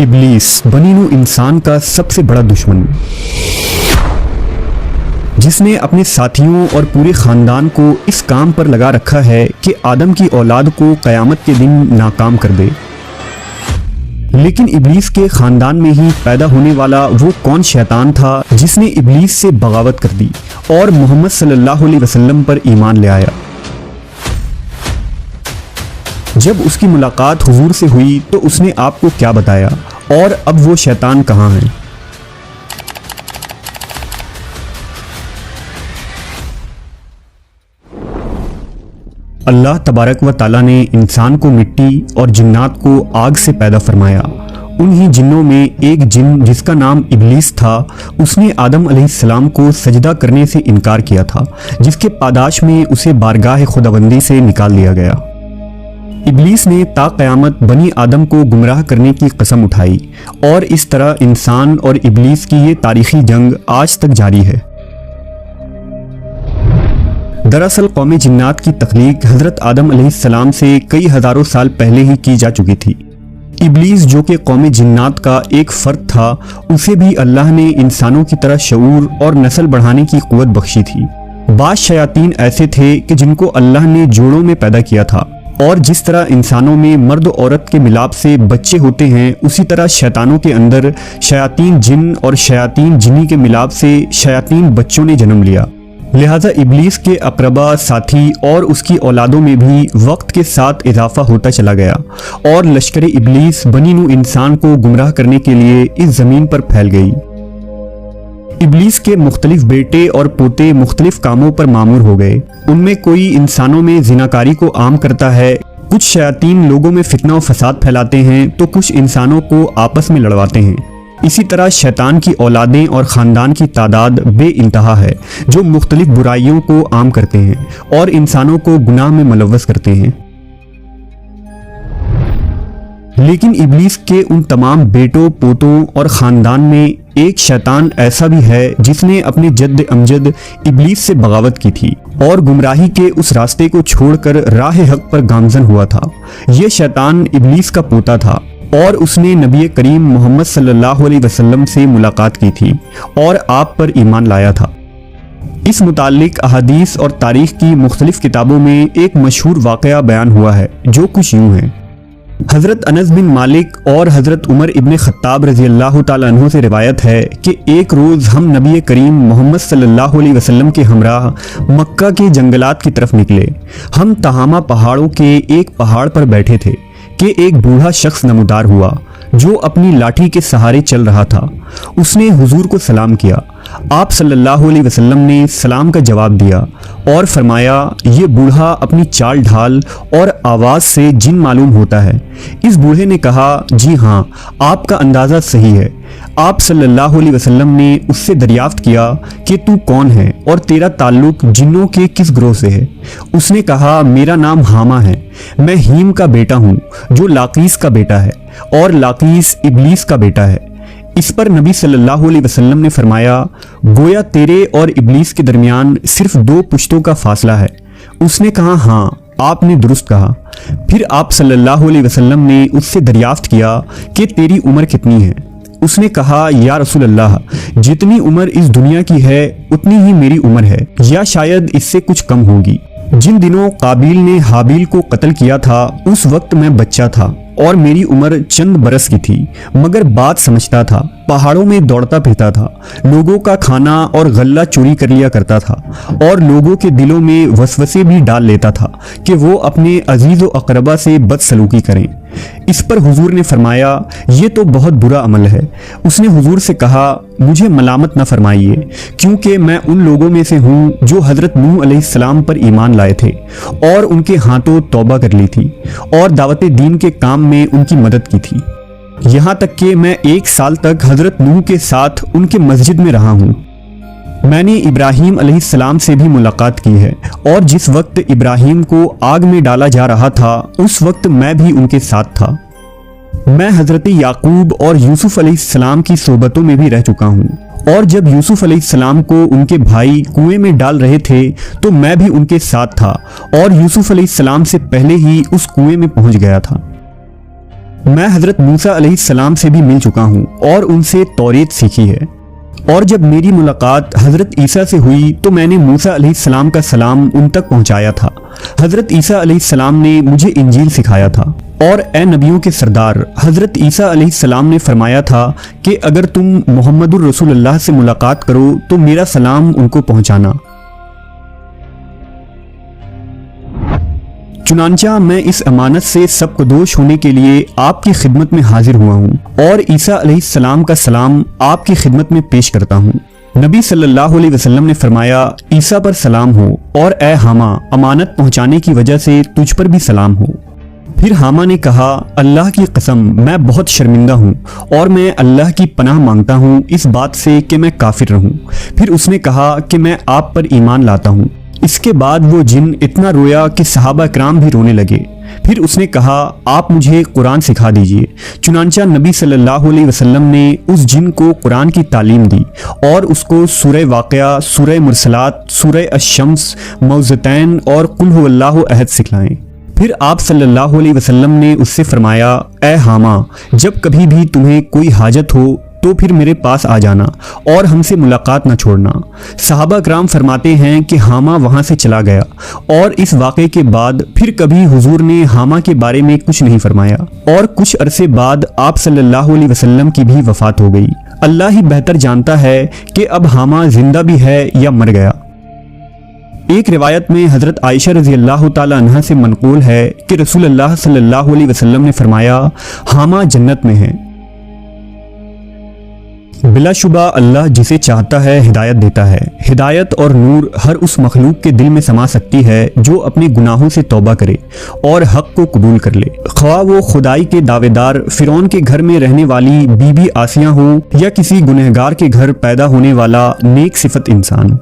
इब्लीस बनी नू इंसान का सबसे बड़ा दुश्मन, जिसने अपने साथियों और पूरे ख़ानदान को इस काम पर लगा रखा है कि आदम की औलाद को क़यामत के दिन नाकाम कर दे। लेकिन इब्लीस के ख़ानदान में ही पैदा होने वाला वो कौन शैतान था जिसने इब्लीस से बगावत कर दी और मोहम्मद सल्लल्लाहु अलैहि वसल्लम पर ईमान ले आया। जब उसकी मुलाकात हुजूर से हुई तो उसने आपको क्या बताया और अब वो शैतान कहाँ है? अल्लाह तबारक व ताला ने इंसान को मिट्टी और जिन्नात को आग से पैदा फरमाया। उन्हीं जिन्नों में एक जिन जिसका नाम इब्लीस था, उसने आदम अलैहिस्सलाम को सजदा करने से इनकार किया था, जिसके पादाश में उसे बारगाह खुदाबंदी से निकाल दिया गया। इब्लीस ने ता क़यामत बनी आदम को गुमराह करने की कसम उठाई और इस तरह इंसान और इब्लीस की ये तारीखी जंग आज तक जारी है। दरअसल कौम जिन्नात की तख्लीक हज़रत आदम अलैहिस्सलाम से कई हज़ारों साल पहले ही की जा चुकी थी। इब्लीस जो कि कौम जिन्नात का एक फ़र्द था, उसे भी अल्लाह ने इंसानों की तरह शऊर और नस्ल बढ़ाने की क़ुव्वत बख्शी थी। बाज़ शयातीन ऐसे थे कि जिनको अल्लाह ने जोड़ों में पैदा किया था, और जिस तरह इंसानों में मर्द औरत के मिलाप से बच्चे होते हैं, उसी तरह शैतानों के अंदर शयातीन जिन और शयातीन जिन्नी के मिलाप से शयातीन बच्चों ने जन्म लिया। लिहाजा इब्लीस के अकरबा, साथी और उसकी औलादों में भी वक्त के साथ इजाफा होता चला गया और लश्कर इब्लीस बनी नू इंसान को गुमराह करने के लिए इस ज़मीन पर फैल गई। इब्लीस के मुख्तलिफ बेटे और पोते मुख्तलिफ कामों पर मामूर हो गए। उनमें कोई इंसानों में जिनाकारी को आम करता है, कुछ शयातीन लोगों में फितना और फसाद फैलाते हैं, तो कुछ इंसानों को आपस में लड़वाते हैं। इसी तरह शैतान की औलादें और ख़ानदान की तादाद बेइंतहा है, जो मुख्तलिफ बुराइयों को आम करते हैं और इंसानों को गुनाह में मुलव्वस करते हैं। लेकिन इब्लीस के उन तमाम बेटों, पोतों और ख़ानदान में एक शैतान ऐसा भी है जिसने अपने जद्द अमजद इब्लीस से बगावत की थी और गुमराही के उस रास्ते को छोड़कर राह हक पर गामजन हुआ था। यह शैतान इब्लीस का पोता था और उसने नबी करीम मोहम्मद सल्लल्लाहु अलैहि वसल्लम से मुलाकात की थी और आप पर ईमान लाया था। इस मुताल्लिक अहादीस और तारीख़ की मुख्तलिफ किताबों में एक मशहूर वाक़या बयान हुआ है, जो कुछ यूँ है। हज़रत अनस बिन मालिक और हज़रत उमर इब्न ख़त्ताब रज़ी अल्लाह ताला अन्हु से रिवायत है कि एक रोज़ हम नबी करीम मोहम्मद सल्लल्लाहु अलैहि वसल्लम के हमराह मक्का के जंगलात की तरफ निकले। हम तहामा पहाड़ों के एक पहाड़ पर बैठे थे कि एक बूढ़ा शख्स नमूदार हुआ जो अपनी लाठी के सहारे चल रहा था। उसने हुजूर को सलाम किया। आप सल्लल्लाहु अलैहि वसल्लम ने सलाम का जवाब दिया और फरमाया, ये बूढ़ा अपनी चाल ढाल और आवाज़ से जिन मालूम होता है। इस बूढ़े ने कहा, जी हाँ, आपका अंदाज़ा सही है। आप सल्लल्लाहु अलैहि वसल्लम ने उससे दरियाफ्त किया कि तू कौन है और तेरा ताल्लुक जिन्नों के किस ग्रोह से है। उसने कहा, मेरा नाम हामा है, मैं हीम का बेटा हूँ जो लाकीस का बेटा है और लाकीस इब्लीस का बेटा है। इस पर नबी सल्लल्लाहु अलैहि वसल्लम ने फरमाया, गोया तेरे और इब्लीस के दरमियान सिर्फ 2 पुश्तों का फासला है। उसने कहा, हाँ, आपने दुरुस्त कहा। फिर आप सल्लल्लाहु अलैहि वसल्लम ने उससे दरियाफ्त किया कि तेरी उम्र कितनी है। उसने कहा, या रसूल अल्लाह, जितनी उम्र इस दुनिया की है उतनी ही मेरी उम्र है, या शायद इससे कुछ कम होगी। जिन दिनों काबिल ने हाबिल को कत्ल किया था, उस वक्त मैं बच्चा था और मेरी उम्र चंद बरस की थी, मगर बात समझता था, पहाड़ों में दौड़ता फिरता था, लोगों का खाना और गल्ला चोरी कर लिया करता था और लोगों के दिलों में वसवसे भी डाल लेता था कि वो अपने अजीज़ व अक़रबा से बदसलूकी करें। इस पर हुजूर ने फरमाया, ये तो बहुत बुरा अमल है। उसने हुजूर से कहा, मुझे मलामत न फरमाइए, क्योंकि मैं उन लोगों में से हूँ जो हज़रत नूह अलैहिस्सलाम पर ईमान लाए थे और उनके हाथों तौबा कर ली थी और दावत दीन के काम में उनकी मदद की थी। यहाँ तक कि मैं 1 साल तक हज़रत नूह के साथ उनके मस्जिद में रहा हूँ। मैंने इब्राहीम अलैहिस्सलाम से भी मुलाकात की है और जिस वक्त इब्राहीम को आग में डाला जा रहा था, उस वक्त मैं भी उनके साथ था। मैं हज़रत याकूब और यूसुफ अलैहिस्सलाम की सोबतों में भी रह चुका हूँ और जब यूसुफ अलैहिस्सलाम को उनके भाई कुएं में डाल रहे थे तो मैं भी उनके साथ था और यूसुफ अलैहिस्सलाम से पहले ही उस कुएं में पहुँच गया था। میں حضرت موسیٰ علیہ السلام سے بھی مل چکا ہوں اور ان سے توریت سیکھی ہے، اور جب میری ملاقات حضرت عیسیٰ سے ہوئی تو میں نے موسیٰ علیہ السلام کا سلام ان تک پہنچایا تھا۔ حضرت عیسیٰ علیہ السلام نے مجھے انجیل سکھایا تھا، اور اے نبیوں کے سردار حضرت عیسیٰ علیہ السلام نے فرمایا تھا کہ اگر تم محمد الرسول اللہ سے ملاقات کرو تو میرا سلام ان کو پہنچانا۔ چنانچہ میں اس امانت سے سبکدوش ہونے کے لیے آپ کی خدمت میں حاضر ہوا ہوں، اور عیسیٰ علیہ السلام کا سلام آپ کی خدمت میں پیش کرتا ہوں۔ نبی صلی اللہ علیہ وسلم نے فرمایا، عیسیٰ پر سلام ہو، اور اے حامہ امانت پہنچانے کی وجہ سے تجھ پر بھی سلام ہو۔ پھر حامہ نے کہا، اللہ کی قسم میں بہت شرمندہ ہوں اور میں اللہ کی پناہ مانگتا ہوں اس بات سے کہ میں کافر رہوں۔ پھر اس نے کہا کہ میں آپ پر ایمان لاتا ہوں۔ اس کے بعد وہ جن اتنا رویا کہ صحابہ کرام بھی رونے لگے۔ پھر اس نے کہا، آپ مجھے قرآن سکھا دیجئے۔ چنانچہ نبی صلی اللہ علیہ وسلم نے اس جن کو قرآن کی تعلیم دی اور اس کو سورہ واقعہ، سورہ مرسلات، سورہ الشمس، موعظتین اور قل هو اللہ احد سکھلائیں۔ پھر آپ صلی اللہ علیہ وسلم نے اس سے فرمایا، اے حامہ جب کبھی بھی تمہیں کوئی حاجت ہو تو پھر میرے پاس آ جانا اور ہم سے ملاقات نہ چھوڑنا۔ صحابہ کرام فرماتے ہیں کہ حامہ وہاں سے چلا گیا، اور اس واقعے کے بعد پھر کبھی حضور نے حامہ کے بارے میں کچھ نہیں فرمایا، اور کچھ عرصے بعد آپ صلی اللہ علیہ وسلم کی بھی وفات ہو گئی۔ اللہ ہی بہتر جانتا ہے کہ اب حامہ زندہ بھی ہے یا مر گیا۔ ایک روایت میں حضرت عائشہ رضی اللہ تعالی عنہ سے منقول ہے کہ رسول اللہ صلی اللہ علیہ وسلم نے فرمایا، حامہ جنت میں ہے۔ بلا شبہ اللہ جسے چاہتا ہے ہدایت دیتا ہے۔ ہدایت اور نور ہر اس مخلوق کے دل میں سما سکتی ہے جو اپنے گناہوں سے توبہ کرے اور حق کو قبول کر لے، خواہ وہ خدائی کے دعوے دار فرعون کے گھر میں رہنے والی بی بی آسیہ ہوں یا کسی گنہگار کے گھر پیدا ہونے والا نیک صفت انسان۔